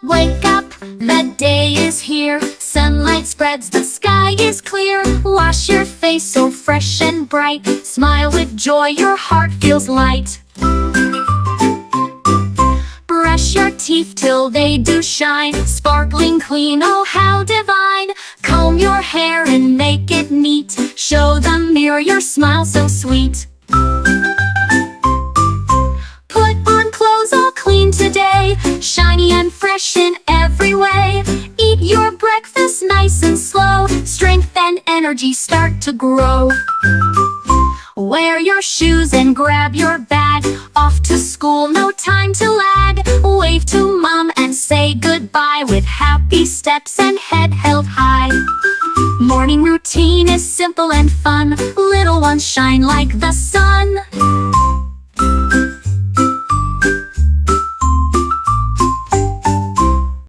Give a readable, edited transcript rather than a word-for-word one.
wake up, the day is here. Sunlight spreads, the sky is clear. Wash your face so fresh and bright. Smile with joy, your heart feels light. Brush your teeth till they do shine, sparkling clean, oh how divine. Comb your hair and make it neat. Show the mirror your smile so sweet. Put on clothes all clean today, shiny and fresh in every way. Eat your breakfast nice and slow. Strength and energy start to grow. Wear your shoes and grab your bag. Off to school, no time to lag. Wave to mom and say goodbye with happy steps and head held high. Morning routine is simple and fun. Little ones shine like the sun.